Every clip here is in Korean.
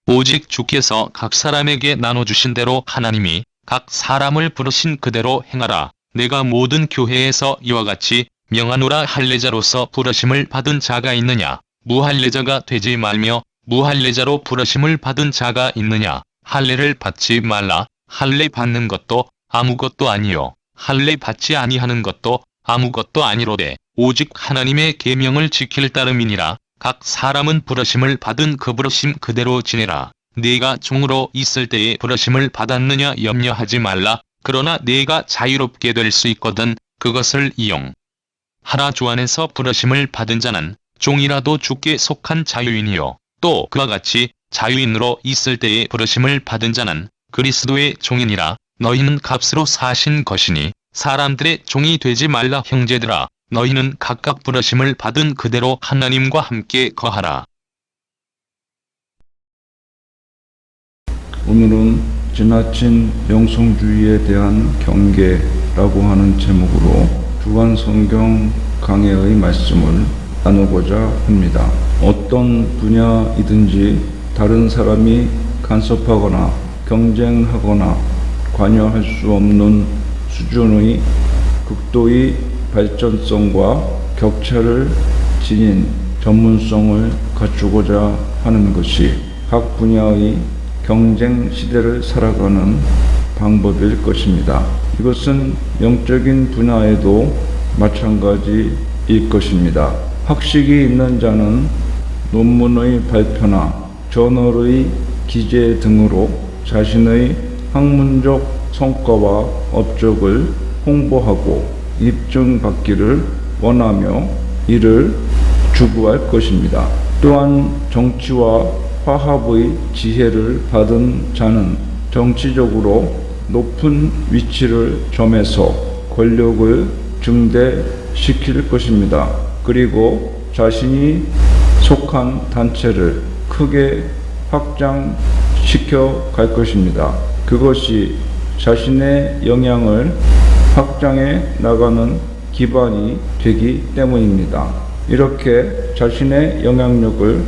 오직 주께서 각 사람에게 나눠주신 대로 하나님이 각 사람을 부르신 그대로 행하라. 내가 모든 교회에서 이와 같이 명하노라. 할례자로서 부르심을 받은 자가 있느냐? 무할례자가 되지 말며 무할례자로 부르심을 받은 자가 있느냐? 할례를 받지 말라. 할례 받는 것도 아무것도 아니요 할례 받지 아니하는 것도 아무것도 아니로되 오직 하나님의 계명을 지킬 따름이니라. 각 사람은 부르심을 받은 그 부르심 그대로 지내라. 네가 종으로 있을 때에 부르심을 받았느냐 염려하지 말라. 그러나 네가 자유롭게 될 수 있거든 그것을 이용하라. 주 안에서 부르심을 받은 자는 종이라도 주께 속한 자유인이요 또 그와 같이 자유인으로 있을 때에 부르심을 받은 자는 그리스도의 종이니라. 너희는 값으로 사신 것이니 사람들의 종이 되지 말라. 형제들아, 너희는 각각 부르심을 받은 그대로 하나님과 함께 거하라. 오늘은 지나친 영성주의에 대한 경계라고 하는 제목으로 주간 성경 강해의 말씀을 나누고자 합니다. 어떤 분야이든지 다른 사람이 간섭하거나 경쟁하거나 관여할 수 없는 수준의 극도의 발전성과 격차를 지닌 전문성을 갖추고자 하는 것이 각 분야의 경쟁 시대를 살아가는 방법일 것입니다. 이것은 영적인 분야에도 마찬가지일 것입니다. 학식이 있는 자는 논문의 발표나 저널의 기재 등으로 자신의 학문적 성과와 업적을 홍보하고 입증받기를 원하며 이를 추구할 것입니다. 또한 정치와 화합의 지혜를 받은 자는 정치적으로 높은 위치를 점해서 권력을 증대시킬 것입니다. 그리고 자신이 속한 단체를 크게 확장시켜 갈 것입니다. 그것이 자신의 영향을 확장해 나가는 기반이 되기 때문입니다. 이렇게 자신의 영향력을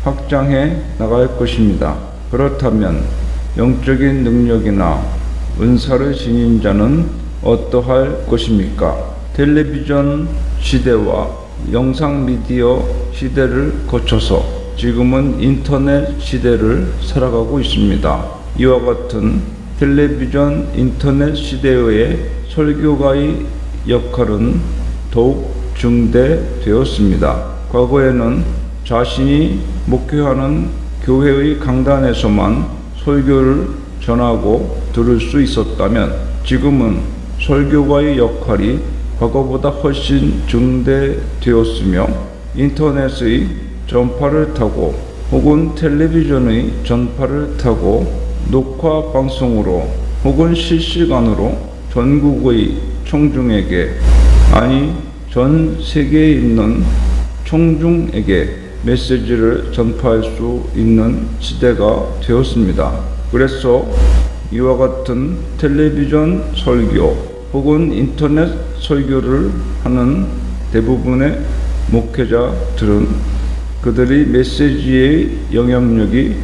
확장해 나갈 것입니다. 그렇다면 영적인 능력이나 은사를 지닌 자는 어떠할 것입니까? 텔레비전 시대와 영상 미디어 시대를 거쳐서 지금은 인터넷 시대를 살아가고 있습니다. 이와 같은 텔레비전 인터넷 시대의 설교가의 역할은 더욱 증대되었습니다. 과거에는 자신이 목회하는 교회의 강단에서만 설교를 전하고 들을 수 있었다면 지금은 설교가의 역할이 과거보다 훨씬 증대되었으며 인터넷의 전파를 타고 혹은 텔레비전의 전파를 타고 녹화 방송으로 혹은 실시간으로 전국의 청중에게 아니 전 세계에 있는 청중에게 메시지를 전파할 수 있는 시대가 되었습니다. 그래서 이와 같은 텔레비전 설교 혹은 인터넷 설교를 하는 대부분의 목회자들은 그들의 메시지의 영향력이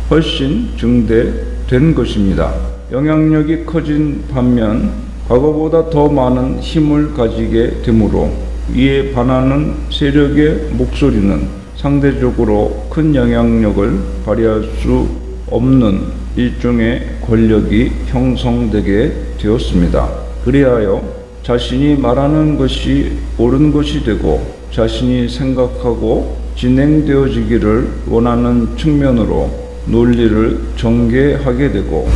훨씬 증대된 것입니다. 영향력이 커진 반면 과거보다 더 많은 힘을 가지게 되므로 이에 반하는 세력의 목소리는 상대적으로 큰 영향력을 발휘할 수 없는 일종의 권력이 형성되게 되었습니다. 그리하여 자신이 말하는 것이 옳은 것이 되고 자신이 생각하고 진행되어지기를 원하는 측면으로 논리를 전개하게 되고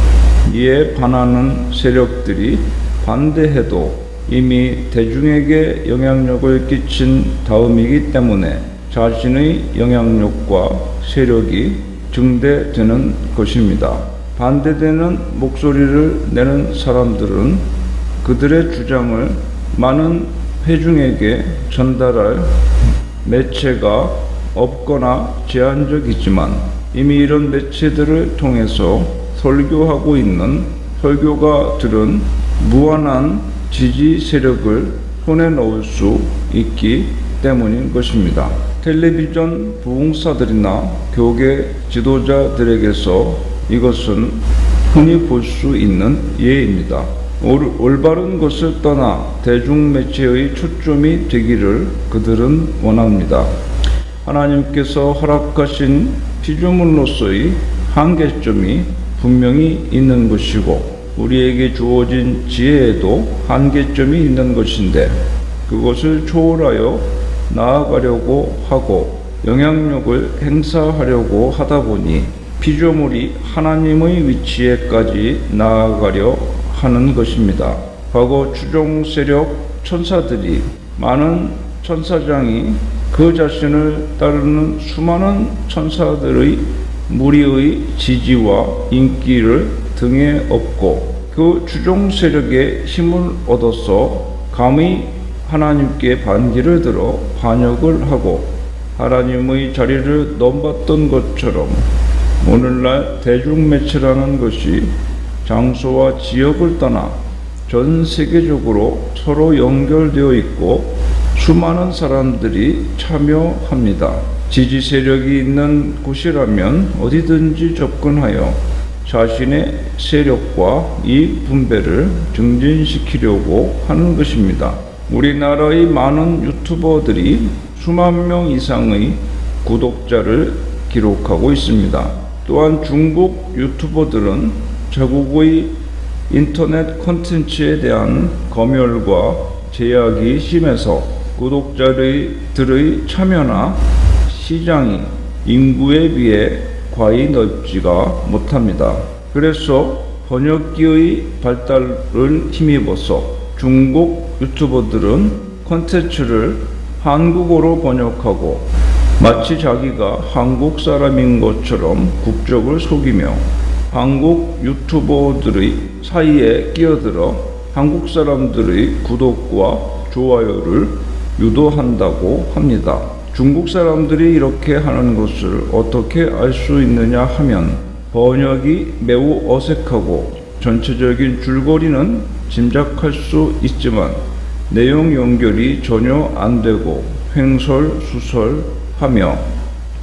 이에 반하는 세력들이 반대해도 이미 대중에게 영향력을 끼친 다음이기 때문에 자신의 영향력과 세력이 증대되는 것입니다. 반대되는 목소리를 내는 사람들은 그들의 주장을 많은 회중에게 전달할 매체가 없거나 제한적이지만 이미 이런 매체들을 통해서 설교하고 있는 설교가들은 무한한 지지 세력을 손에 넣을 수 있기 때문인 것입니다. 텔레비전 부흥사들이나 교계 지도자들에게서 이것은 흔히 볼 수 있는 예입니다. 올바른 것을 떠나 대중매체의 초점이 되기를 그들은 원합니다. 하나님께서 허락하신 피조물로서의 한계점이 분명히 있는 것이고 우리에게 주어진 지혜에도 한계점이 있는 것인데 그것을 초월하여 나아가려고 하고 영향력을 행사하려고 하다 보니 피조물이 하나님의 위치에까지 나아가려 하는 것입니다. 과거 추종 세력 천사들이 많은 천사장이 그 자신을 따르는 수많은 천사들의 무리의 지지와 인기를 등에 업고 그 추종 세력의 힘을 얻어서 감히 하나님께 반기를 들어 반역을 하고 하나님의 자리를 넘봤던 것처럼 오늘날 대중매체라는 것이 장소와 지역을 떠나 전 세계적으로 서로 연결되어 있고 수많은 사람들이 참여합니다. 지지 세력이 있는 곳이라면 어디든지 접근하여 자신의 세력과 이익 분배를 증진시키려고 하는 것입니다. 우리나라의 많은 유튜버들이 수만 명 이상의 구독자를 기록하고 있습니다. 또한 중국 유튜버들은 자국의 인터넷 콘텐츠에 대한 검열과 제약이 심해서 구독자들의 참여나 시장이 인구에 비해 과히 넓지가 못합니다. 그래서 번역기의 발달을 힘입어서 중국 유튜버들은 콘텐츠를 한국어로 번역하고 마치 자기가 한국 사람인 것처럼 국적을 속이며 한국 유튜버들의 사이에 끼어들어 한국 사람들의 구독과 좋아요를 유도한다고 합니다. 중국 사람들이 이렇게 하는 것을 어떻게 알 수 있느냐 하면 번역이 매우 어색하고 전체적인 줄거리는 짐작할 수 있지만 내용 연결이 전혀 안 되고 횡설수설하며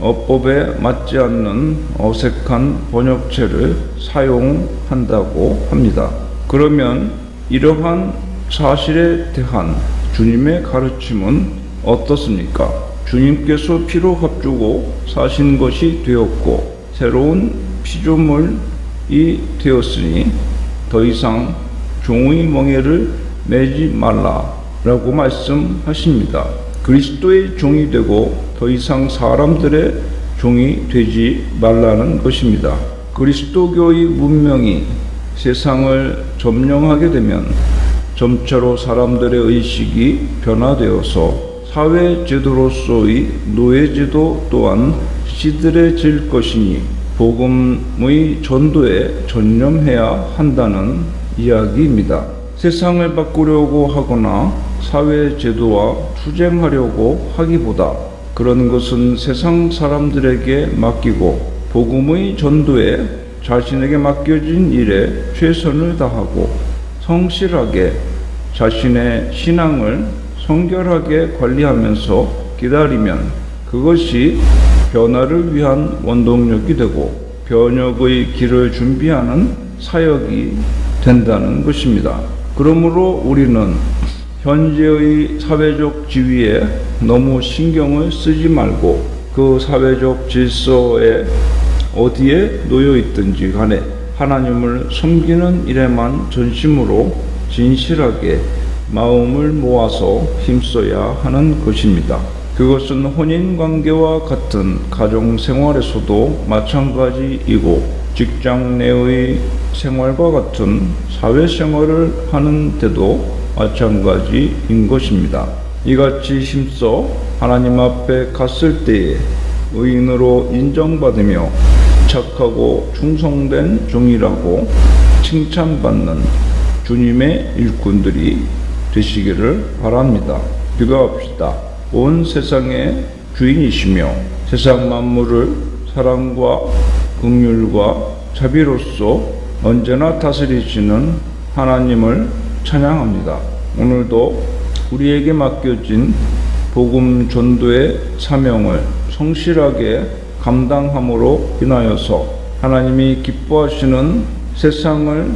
어법에 맞지 않는 어색한 번역체를 사용한다고 합니다. 그러면 이러한 사실에 대한 주님의 가르침은 어떻습니까? 주님께서 피로 값주고 사신 것이 되었고 새로운 피조물이 되었으니 더 이상 종의 멍에를 매지 말라라고 말씀하십니다. 그리스도의 종이 되고 더 이상 사람들의 종이 되지 말라는 것입니다. 그리스도교의 문명이 세상을 점령하게 되면 점차로 사람들의 의식이 변화되어서 사회제도로서의 노예제도 또한 시들해질 것이니 복음의 전도에 전념해야 한다는 이야기입니다. 세상을 바꾸려고 하거나 사회제도와 투쟁하려고 하기보다 그런 것은 세상 사람들에게 맡기고 복음의 전도에 자신에게 맡겨진 일에 최선을 다하고 성실하게 자신의 신앙을 성결하게 관리하면서 기다리면 그것이 변화를 위한 원동력이 되고 변혁의 길을 준비하는 사역이 된다는 것입니다. 그러므로 우리는 현재의 사회적 지위에 너무 신경을 쓰지 말고 그 사회적 질서에 어디에 놓여 있든지 간에 하나님을 섬기는 일에만 전심으로 진실하게 마음을 모아서 힘써야 하는 것입니다. 그것은 혼인관계와 같은 가정생활에서도 마찬가지이고 직장 내의 생활과 같은 사회생활을 하는데도 마찬가지인 것입니다. 이같이 힘써 하나님 앞에 갔을 때에 의인으로 인정받으며 착하고 충성된 종이라고 칭찬받는 주님의 일꾼들이 되시기를 바랍니다. 기도합시다. 온 세상의 주인이시며 세상 만물을 사랑과 긍휼과 자비로서 언제나 다스리시는 하나님을 찬양합니다. 오늘도 우리에게 맡겨진 복음 전도의 사명을 성실하게 감당함으로 인하여서 하나님이 기뻐하시는 세상을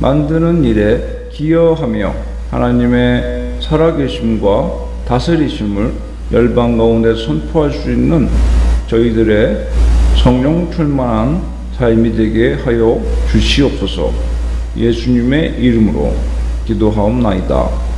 만드는 일에 기여하며 하나님의 살아계심과 다스리심을 열방 가운데 선포할 수 있는 저희들의 성령 충만한 삶이 되게 하여 주시옵소서. 예수님의 이름으로 기도하옵나이다.